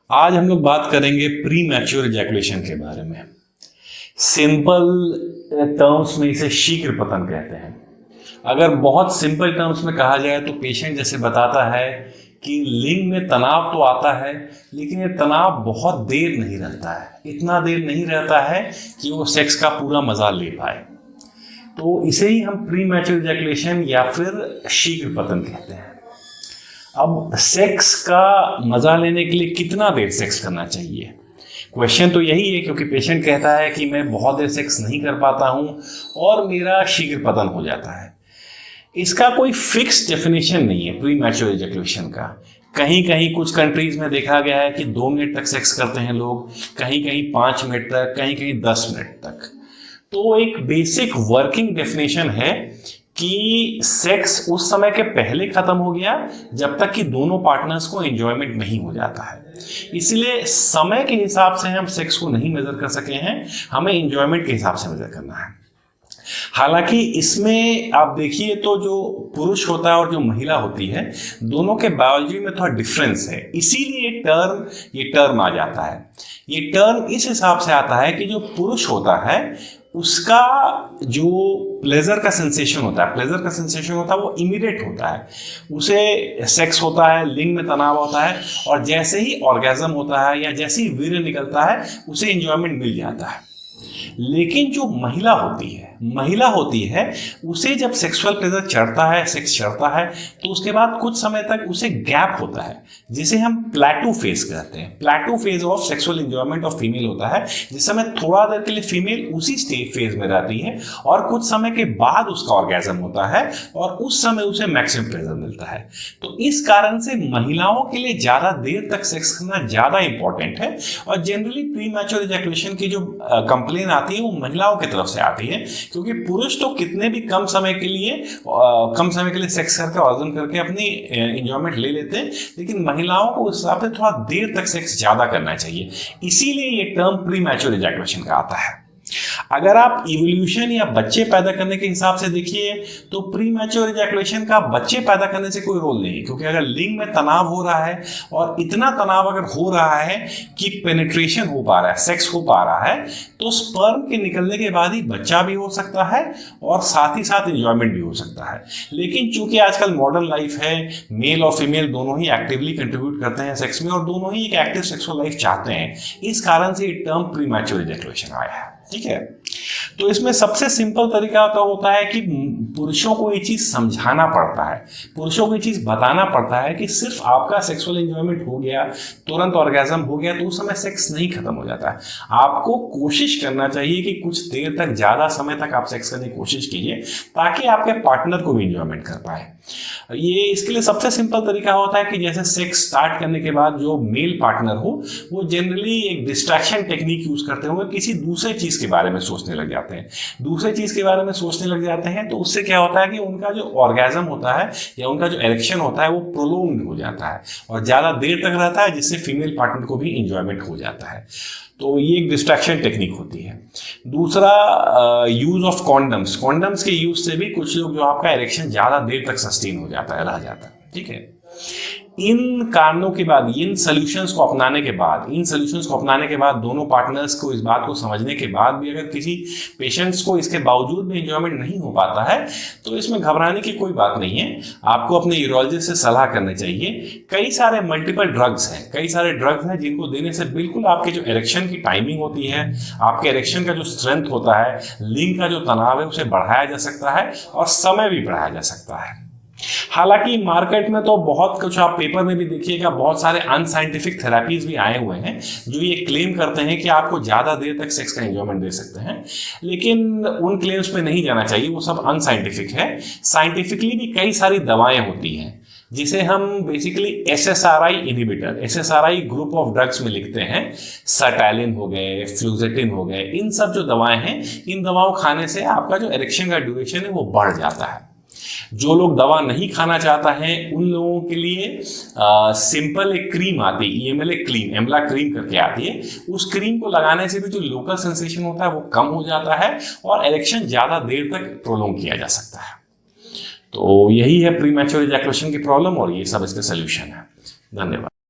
आज हम लोग बात करेंगे प्री मैच्योर इजैकुलेशन के बारे में। सिंपल टर्म्स में इसे शीघ्र पतन कहते हैं। अगर बहुत सिंपल टर्म्स में कहा जाए तो पेशेंट जैसे बताता है कि लिंग में तनाव तो आता है, लेकिन ये तनाव बहुत देर नहीं रहता है, इतना देर नहीं रहता है कि वो सेक्स का पूरा मजा ले पाए। तो इसे ही हम प्री मैच्योर इजैकुलेशन या फिर शीघ्र पतन कहते हैं। अब सेक्स का मजा लेने के लिए कितना देर सेक्स करना चाहिए, क्वेश्चन तो यही है, क्योंकि पेशेंट कहता है कि मैं बहुत देर सेक्स नहीं कर पाता हूं और मेरा शीघ्र पतन हो जाता है। इसका कोई फिक्स डेफिनेशन नहीं है प्री मैच्योर इजैकुलेशन का। कहीं कहीं कुछ कंट्रीज में देखा गया है कि 2 मिनट तक सेक्स करते हैं लोग, कहीं कहीं 5 मिनट तक, कहीं कहीं 10 मिनट तक। तो एक बेसिक वर्किंग डेफिनेशन है कि सेक्स उस समय के पहले खत्म हो गया जब तक कि दोनों पार्टनर्स को एंजॉयमेंट नहीं हो जाता है। इसलिए समय के हिसाब से हम सेक्स को नहीं मेजर कर सके हैं, हमें एंजॉयमेंट के हिसाब से मेजर करना है। हालांकि इसमें आप देखिए तो जो पुरुष होता है और जो महिला होती है, दोनों के बायोलॉजी में थोड़ा डिफरेंस है, इसीलिए ये टर्म आ जाता है। ये टर्म इस हिसाब से आता है कि जो पुरुष होता है उसका जो प्लेजर का सेंसेशन होता है वो इमीडिएट होता है। उसे सेक्स होता है, लिंग में तनाव होता है और जैसे ही ऑर्गेज्म होता है या जैसे ही वीर्य निकलता है उसे एंजॉयमेंट मिल जाता है। लेकिन जो महिला होती है उसे जब सेक्सुअल प्लेजर चढ़ता है, सेक्स चढ़ता है, तो उसके बाद कुछ समय तक उसे गैप होता है, जिसे हम प्लेटो फेज कहते हैं। Plateau phase of sexual enjoyment of female होता है, जिस समय थोड़ा देर के लिए फीमेल उसी स्टेज फेज में रहती है और कुछ समय के बाद उसका ऑर्गेज्म होता है और उस समय उसे मैक्सिमम प्लेजर मिलता है। तो इस कारण से महिलाओं के लिए ज्यादा देर तक सेक्स करना ज्यादा इंपॉर्टेंट है और जनरली प्री मैच्योर इजैकुलेशन की जो कंप्लेन आती है वो महिलाओं की तरफ से आती है, क्योंकि पुरुष तो कितने भी कम समय के लिए सेक्स करके ऑर्गन करके अपनी एंजॉयमेंट ले लेते हैं, लेकिन महिलाओं को उस हिसाब से थोड़ा देर तक सेक्स ज्यादा करना चाहिए। इसीलिए ये टर्म प्री मैच्योर इजैकुलेशन का आता है। अगर आप इवोल्यूशन या बच्चे पैदा करने के हिसाब से देखिए तो प्री मैच्योर इजैकुलेशन का बच्चे पैदा करने से कोई रोल नहीं है, क्योंकि अगर लिंग में तनाव हो रहा है और इतना तनाव अगर हो रहा है कि पेनिट्रेशन हो पा रहा है, सेक्स हो पा रहा है, तो स्पर्म के निकलने के बाद ही बच्चा भी हो सकता है और साथ ही साथ एंजॉयमेंट भी हो सकता है। लेकिन चूंकि आजकल मॉडर्न लाइफ है, मेल और फीमेल दोनों ही एक्टिवली कंट्रीब्यूट करते हैं सेक्स में और दोनों ही एक एक्टिव सेक्सुअल लाइफ चाहते हैं, इस कारण से ये टर्म प्री मैच्योर इजैकुलेशन आया है। ठीक है, तो इसमें सबसे सिंपल तरीका तो होता है कि पुरुषों को ये चीज समझाना पड़ता है, पुरुषों को ये चीज बताना पड़ता है कि सिर्फ आपका सेक्सुअल एंजॉयमेंट हो गया, तुरंत ऑर्गेज्म हो गया तो उस समय सेक्स नहीं खत्म हो जाता है। आपको कोशिश करना चाहिए कि कुछ देर तक, ज्यादा समय तक आप सेक्स करने की कोशिश कीजिए ताकि आपके पार्टनर को भी एंजॉयमेंट कर पाए। ये इसके लिए सबसे सिंपल तरीका होता है कि जैसे सेक्स स्टार्ट करने के बाद जो मेल पार्टनर हो वो जनरली एक डिस्ट्रैक्शन टेक्निक यूज करते हुए किसी दूसरे चीज के बारे में सोचने लग जाते हैं। तो उससे क्या होता है कि उनका जो ऑर्गेज्म होता है या उनका जो इरेक्शन होता है वो प्रोलॉन्ग हो जाता है और ज्यादा देर तक रहता है, जिससे फीमेल पार्टनर को भी एंजॉयमेंट हो जाता है। तो ये एक डिस्ट्रैक्शन टेक्निक होती है। दूसरा, यूज ऑफ कॉन्डम्स के यूज से भी कुछ लोग जो आपका इरेक्शन ज्यादा देर तक सस्टेन हो जाता है, रह जाता है। ठीक है, इन कारणों के बाद, इन सॉल्यूशंस को अपनाने के बाद दोनों पार्टनर्स को इस बात को समझने के बाद भी अगर किसी पेशेंट्स को इसके बावजूद भी एंजॉयमेंट नहीं हो पाता है तो इसमें घबराने की कोई बात नहीं है। आपको अपने यूरोलॉजिस्ट से सलाह करनी चाहिए। कई सारे मल्टीपल ड्रग्स हैं जिनको देने से बिल्कुल आपके जो इरेक्शन की टाइमिंग होती है, आपके इरेक्शन का जो स्ट्रेंथ होता है, लिंग का जो तनाव है, उसे बढ़ाया जा सकता है और समय भी बढ़ाया जा सकता है। हालांकि मार्केट में तो बहुत कुछ, आप पेपर में भी देखिएगा, बहुत सारे अनसाइंटिफिक थेरेपीज भी आए हुए हैं जो ये क्लेम करते हैं कि आपको ज्यादा देर तक सेक्स का एंजॉयमेंट दे सकते हैं, लेकिन उन क्लेम्स पे नहीं जाना चाहिए, वो सब अनसाइंटिफिक है। साइंटिफिकली भी कई सारी दवाएं होती हैं जिसे हम basically SSRI group of drugs में लिखते हैं। सर्टैलिन हो गए, फ्लूजेटिन हो गए, इन सब जो दवाएं हैं, इन दवाओं खाने से आपका जो इरेक्शन का ड्यूरेशन है वो बढ़ जाता है। जो लोग दवा नहीं खाना चाहता है उन लोगों के लिए सिंपल एक क्रीम आती है, एमला क्रीम करके आती है। उस क्रीम को लगाने से भी जो लोकल सेंसेशन होता है वो कम हो जाता है और इरेक्शन ज्यादा देर तक प्रोलॉन्ग किया जा सकता है। तो यही है प्री मैच्योर इजैकुलेशन की प्रॉब्लम और ये सब इसके सोल्यूशन है। धन्यवाद।